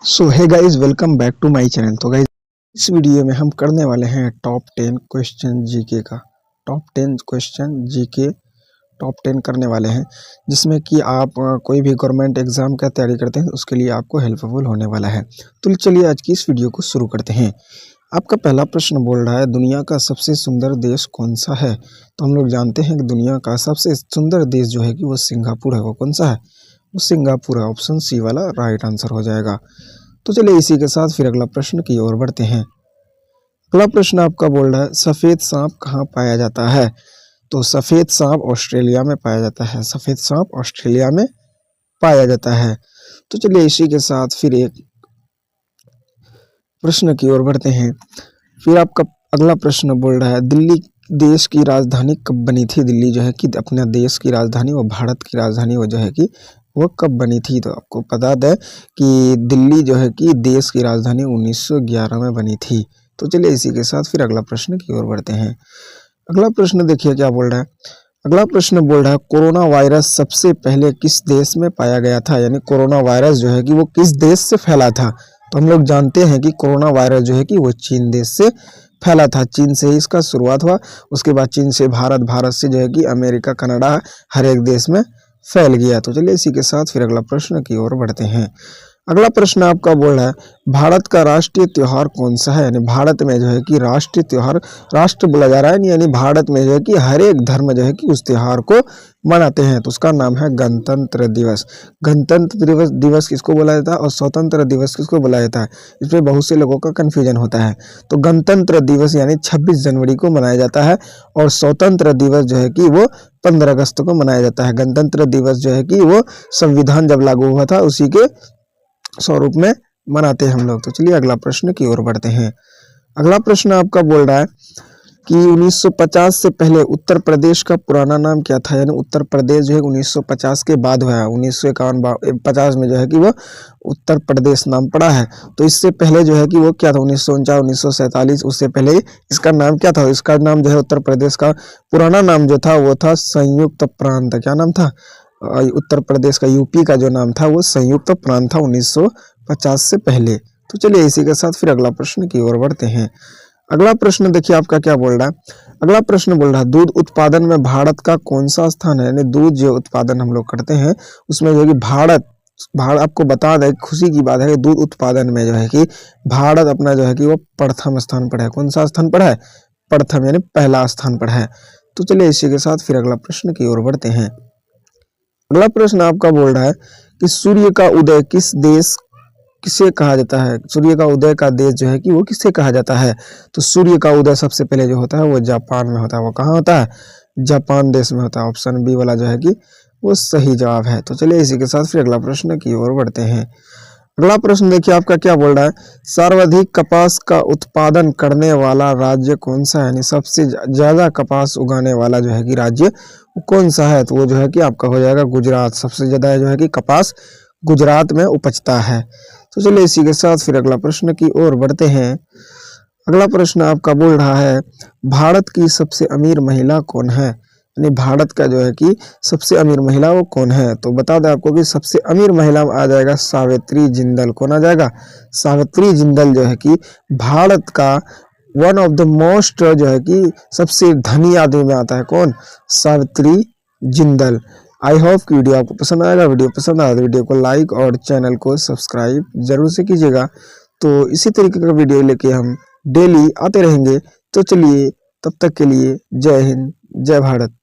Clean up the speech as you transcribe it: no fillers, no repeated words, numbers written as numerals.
So hey guys, welcome back to my channel. तो guys, इस video में हम करने वाले हैं टॉप 10 क्वेश्चन जीके का। टॉप 10 क्वेश्चन जीके टॉप 10 करने वाले हैं, जिसमें कि आप कोई भी गवर्नमेंट एग्जाम का तैयारी करते हैं उसके लिए आपको हेल्पफुल होने वाला है। तो चलिए आज की इस वीडियो को शुरू करते हैं। आपका पहला प्रश्न बोल रहा है, दुनिया का सबसे सुंदर देश कौन सा है? तो हम लोग जानते हैं कि दुनिया का सबसे सुंदर देश जो है कि वो सिंगापुर है। वो कौन सा है? वो सिंगापुर है। ऑप्शन सी वाला राइट आंसर हो जाएगा। तो चलिए इसी के साथ फिर अगला प्रश्न की ओर बढ़ते हैं। अगला प्रश्न आपका बोल रहा है, सफेद सांप कहाँ पाया जाता है? तो सफेद सांप ऑस्ट्रेलिया में पाया जाता है। सफेद सांप ऑस्ट्रेलिया में पाया जाता है। तो चलिए इसी के साथ फिर एक प्रश्न की ओर बढ़ते हैं। फिर आपका अगला प्रश्न बोल रहा है, दिल्ली देश की राजधानी कब बनी थी? दिल्ली जो है कि अपने देश की राजधानी, वो भारत की राजधानी, वो जो है कि वो कब बनी थी? तो आपको पता है कि दिल्ली जो है कि देश की राजधानी 1911 में बनी थी। तो चलिए इसी के साथ फिर अगला प्रश्न की ओर बढ़ते हैं। अगला प्रश्न देखिए क्या बोल रहा है। अगला प्रश्न बोल रहा है, कोरोना वायरस सबसे पहले किस देश में पाया गया था? यानी कोरोना वायरस जो है कि वो किस देश से फैला था? तो हम लोग जानते हैं कि कोरोना वायरस जो है कि वो चीन देश से फैला था। चीन से ही इसका शुरुआत हुआ, उसके बाद चीन से भारत, भारत से जो है कि अमेरिका, कनाडा, हर एक देश में फैल गया। तो चलिए इसी के साथ फिर अगला प्रश्न की ओर बढ़ते हैं। अगला प्रश्न आपका बोल रहा है, भारत का राष्ट्रीय त्योहार कौन सा है? यानी भारत में जो है कि राष्ट्रीय त्योहार, राष्ट्र बोला जा रहा है, यानी भारत में जो है कि हर एक धर्म जो है कि उस त्योहार को मनाते हैं। तो उसका नाम है गणतंत्र दिवस। गणतंत्र दिवस किसको बोला जाता है और स्वतंत्र दिवस किसको बोला जाता है? इसमें बहुत से लोगों का कन्फ्यूजन होता है। तो गणतंत्र दिवस यानी 26 जनवरी को मनाया जाता है और स्वतंत्र दिवस जो है कि वो 15 अगस्त को मनाया जाता है। गणतंत्र दिवस जो है कि वो संविधान जब लागू हुआ था उसी के स्वरूप में मनाते हैं हम लोग। तो चलिए अगला प्रश्न की ओर बढ़ते हैं। अगला प्रश्न आपका बोल रहा है कि 1950 से पहले उत्तर प्रदेश का पुराना नाम क्या था? यानी उत्तर प्रदेश जो है 1950 के बाद हुआ है। 1951-50 में जो है कि वो उत्तर प्रदेश नाम पड़ा है। तो इससे पहले जो है कि वो क्या था? 1949, 1947, उससे पहले इसका नाम क्या था? इसका नाम जो है उत्तर प्रदेश का पुराना नाम जो था वो था संयुक्त प्रांत। क्या नाम था? उत्तर प्रदेश का, यूपी का जो नाम था वो संयुक्त प्रांत था 1950 से पहले। तो चलिए इसी के साथ फिर अगला प्रश्न की ओर बढ़ते हैं। अगला प्रश्न देखिए आपका क्या बोल रहा है। अगला प्रश्न बोल रहा है, दूध उत्पादन में भारत का कौन सा स्थान है? यानी दूध जो उत्पादन हम लोग करते हैं उसमें जो है कि भारत आपको बता दें, खुशी की बात है कि दूध उत्पादन में जो है कि भारत अपना जो है कि वो प्रथम स्थान पर है। कौन सा स्थान पर है? प्रथम यानी पहला स्थान पर है। तो चलिए इसी के साथ फिर अगला प्रश्न की ओर बढ़ते हैं। अगला प्रश्न आपका बोल रहा है कि सूर्य का उदय किसे कहा जाता है? सूर्य का उदय का देश जो है कि वो किसे कहा जाता है? तो सूर्य का उदय सबसे पहले जो होता है वो जापान में होता है। वो कहाँ होता है? जापान देश में होता है। ऑप्शन बी वाला जो है कि वो सही जवाब है। तो चलिए इसी के साथ फिर अगला प्रश्न की ओर बढ़ते हैं। अगला प्रश्न देखिए आपका क्या बोल रहा है, सर्वाधिक कपास का उत्पादन करने वाला राज्य कौन सा है? यानी सबसे ज्यादा कपास उगाने वाला जो है कि राज्य वो कौन सा है? तो वो जो है कि आपका हो जाएगा गुजरात। सबसे ज्यादा जो है कि कपास गुजरात में उपजता है। तो चलिए इसी के साथ फिर अगला प्रश्न की ओर बढ़ते हैं। अगला प्रश्न आपका बोल रहा है, भारत की सबसे अमीर महिला कौन है? यानी भारत का जो है कि सबसे अमीर महिला वो कौन है? तो बता दें आपको कि सबसे अमीर महिला आ जाएगा सावित्री जिंदल। कौन आ जाएगा? सावित्री जिंदल जो है कि भारत का वन ऑफ द मोस्ट जो है कि सबसे धनी आदमी में आता है। कौन? सावित्री जिंदल। आई होप कि वीडियो आपको पसंद आएगा। वीडियो पसंद आया तो वीडियो को लाइक और चैनल को सब्सक्राइब जरूर से कीजिएगा। तो इसी तरीके का वीडियो लेके हम डेली आते रहेंगे। तो चलिए तब तक के लिए जय हिंद, जय भारत।